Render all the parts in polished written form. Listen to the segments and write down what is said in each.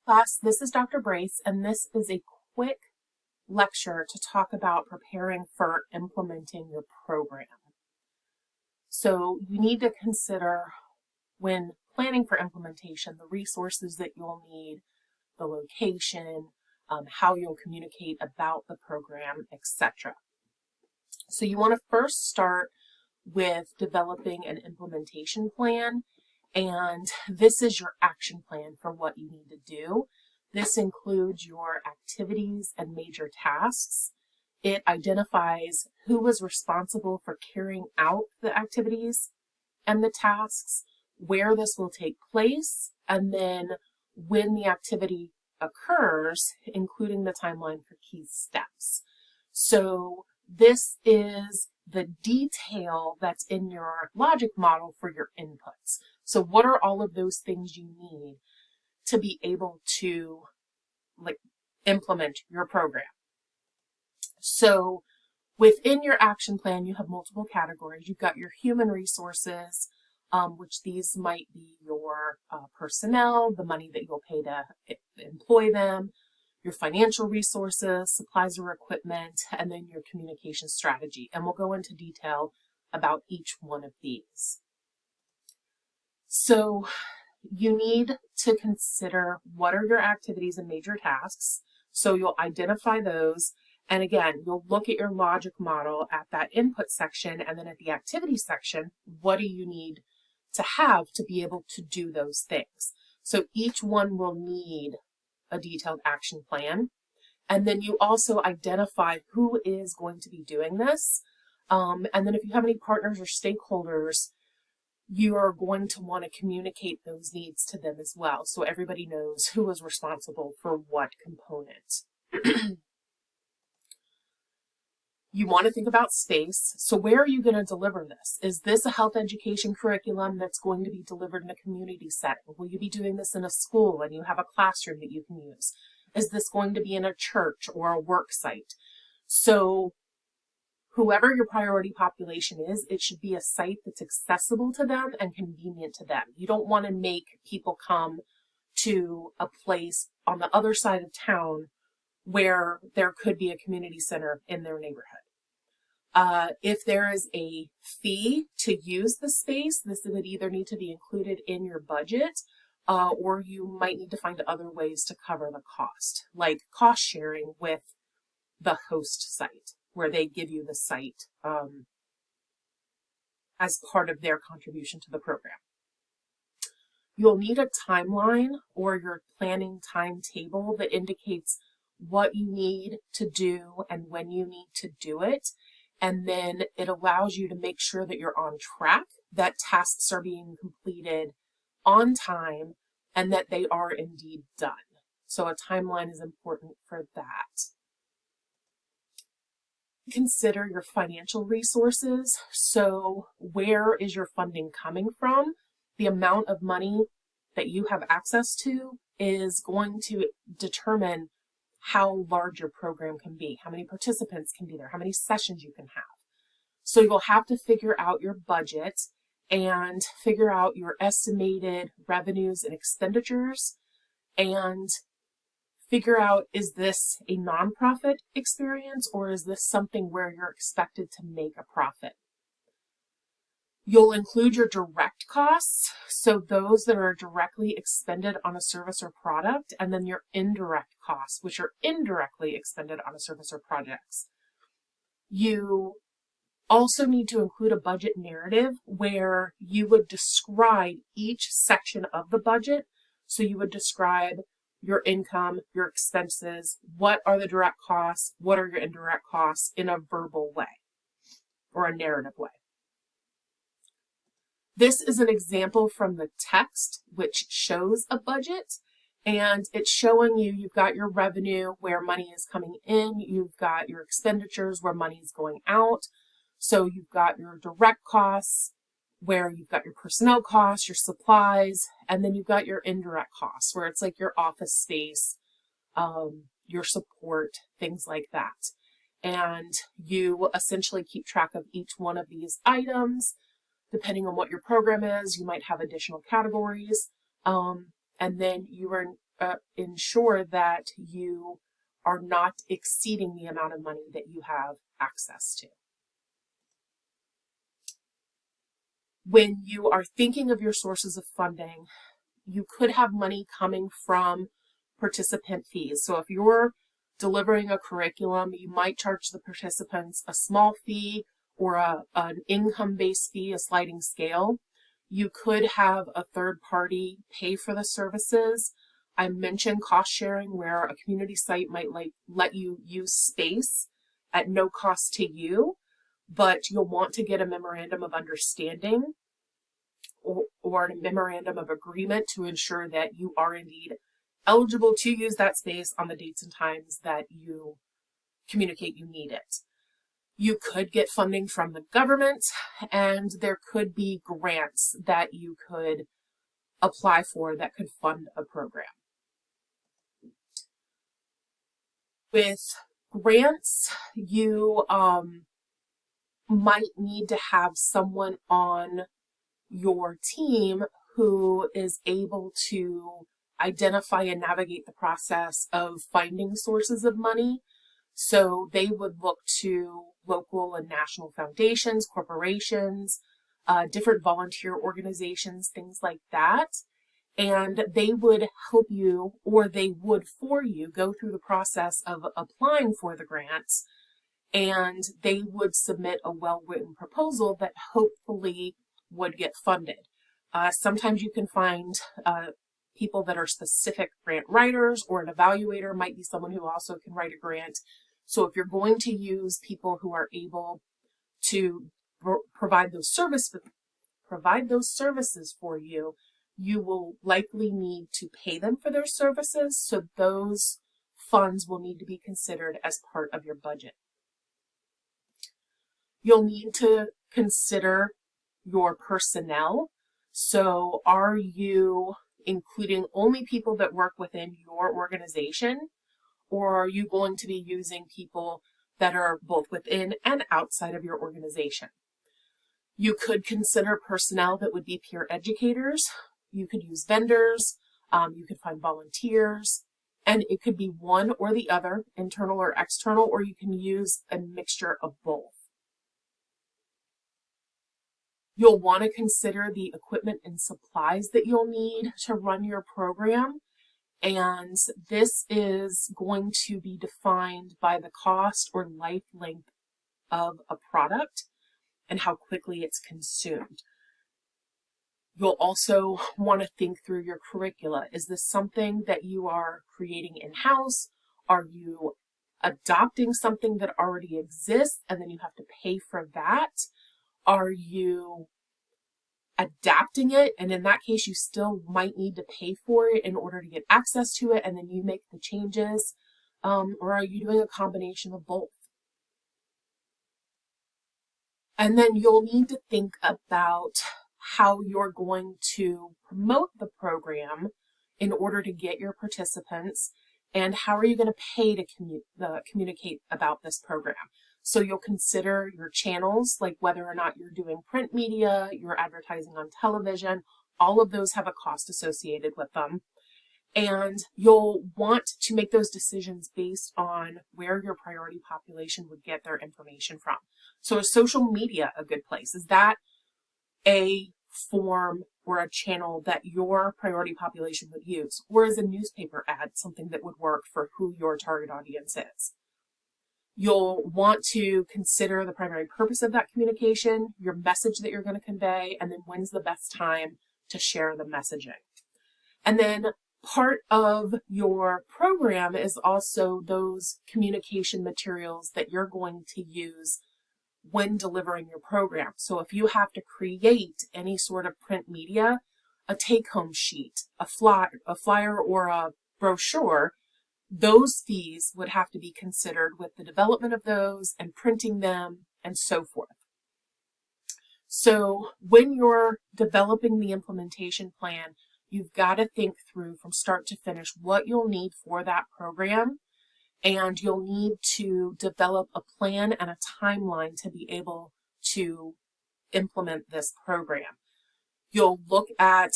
Class, this is Dr. Brace, and this is a quick lecture to talk about preparing for implementing your program. So you need to consider, when planning for implementation, the resources that you'll need, the location, how you'll communicate about the program, etc. So you want to first start with developing an implementation plan, and this is your action plan for what you need to do. This includes your activities and major tasks. It identifies who was responsible for carrying out the activities and the tasks, where this will take place, and then when the activity occurs, including the timeline for key steps. So this is the detail that's in your logic model for your inputs. So what are all of those things you need to be able to implement your program? So within your action plan, you have multiple categories. You've got your human resources, which these might be your personnel, the money that you'll pay to employ them, your financial resources, supplies or equipment, and then your communication strategy. And we'll go into detail about each one of these. So you need to consider what are your activities and major tasks. So you'll identify those. And again, you'll look at your logic model at that input section, and then at the activity section, what do you need to have to be able to do those things? So each one will need a detailed action plan. And then you also identify who is going to be doing this. And then if you have any partners or stakeholders, you are going to want to communicate those needs to them as well, so everybody knows who is responsible for what component. You want to think about space. So where are you going to deliver this? Is this a health education curriculum that's going to be delivered in a community setting? Will you be doing this in a school and you have a classroom that you can use? Is this going to be in a church or a work site? So whoever your priority population is, it should be a site that's accessible to them and convenient to them. You don't want to make people come to a place on the other side of town where there could be a community center in their neighborhood. If there is a fee to use the space, this would either need to be included in your budget, or you might need to find other ways to cover the cost, like cost sharing with the host site, where they give you the site as part of their contribution to the program. You'll need a timeline or your planning timetable that indicates what you need to do and when you need to do it. And then it allows you to make sure that you're on track, that tasks are being completed on time, and that they are indeed done. So a timeline is important for that. Consider your financial resources. So where is your funding coming from? The amount of money that you have access to is going to determine how large your program can be, how many participants can be there, how many sessions you can have. So you'll have to figure out your budget and figure out your estimated revenues and expenditures, and figure out, is this a nonprofit experience or is this something where you're expected to make a profit? You'll include your direct costs, so those that are directly expended on a service or product, and then your indirect costs, which are indirectly expended on a service or projects. You also need to include a budget narrative where you would describe each section of the budget. So you would describe your income, your expenses, what are the direct costs, what are your indirect costs, in a verbal way or a narrative way. This is an example from the text, which shows a budget, and it's showing you, you've got your revenue where money is coming in, you've got your expenditures where money is going out. So you've got your direct costs where you've got your personnel costs, your supplies, and then you've got your indirect costs where it's like your office space, your support, things like that. And you essentially keep track of each one of these items. Depending on what your program is, you might have additional categories. And then you are ensure that you are not exceeding the amount of money that you have access to. When you are thinking of your sources of funding, you could have money coming from participant fees. So if you're delivering a curriculum, you might charge the participants a small fee or an income-based fee, a sliding scale. You could have a third party pay for the services. I mentioned cost sharing, where a community site might let you use space at no cost to you, but you'll want to get a memorandum of understanding or a memorandum of agreement to ensure that you are indeed eligible to use that space on the dates and times that you communicate you need it. You could get funding from the government, and there could be grants that you could apply for that could fund a program. With grants, you might need to have someone on your team who is able to identify and navigate the process of finding sources of money. So they would look to local and national foundations, corporations, different volunteer organizations, things like that. And they would help you, or they would for you, go through the process of applying for the grants, and they would submit a well-written proposal that hopefully would get funded. Sometimes you can find people that are specific grant writers, or an evaluator might be someone who also can write a grant. So if you're going to use people who are able to provide those services for you, you will likely need to pay them for their services. So those funds will need to be considered as part of your budget. You'll need to consider your personnel. So are you including only people that work within your organization, or are you going to be using people that are both within and outside of your organization? You could consider personnel that would be peer educators. You could use vendors. You could find volunteers, and it could be one or the other, internal or external, or you can use a mixture of both. You'll want to consider the equipment and supplies that you'll need to run your program. And this is going to be defined by the cost or life length of a product and how quickly it's consumed. You'll also want to think through your curricula. Is this something that you are creating in-house? Are you adopting something that already exists and then you have to pay for that? Are you adapting it, and in that case you still might need to pay for it in order to get access to it, and then you make the changes? Or are you doing a combination of both? And then you'll need to think about how you're going to promote the program in order to get your participants, and how are you going to pay to communicate about this program. So you'll consider your channels, like whether or not you're doing print media, you're advertising on television. All of those have a cost associated with them. And you'll want to make those decisions based on where your priority population would get their information from. So is social media a good place? Is that a form or a channel that your priority population would use? Or is a newspaper ad something that would work for who your target audience is? You'll want to consider the primary purpose of that communication, your message that you're going to convey, and then when's the best time to share the messaging. And then part of your program is also those communication materials that you're going to use when delivering your program. So if you have to create any sort of print media, a take-home sheet, a flyer or a brochure, those fees would have to be considered with the development of those and printing them and so forth. So when you're developing the implementation plan, you've got to think through from start to finish what you'll need for that program, and you'll need to develop a plan and a timeline to be able to implement this program. You'll look at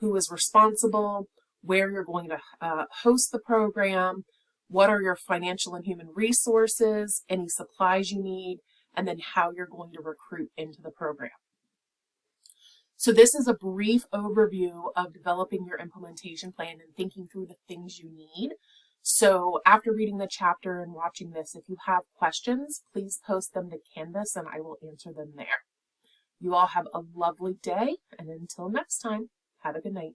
who is responsible, where you're going to host the program, what are your financial and human resources, any supplies you need, and then how you're going to recruit into the program. So this is a brief overview of developing your implementation plan and thinking through the things you need. So after reading the chapter and watching this, if you have questions, please post them to Canvas and I will answer them there. You all have a lovely day, and until next time, have a good night.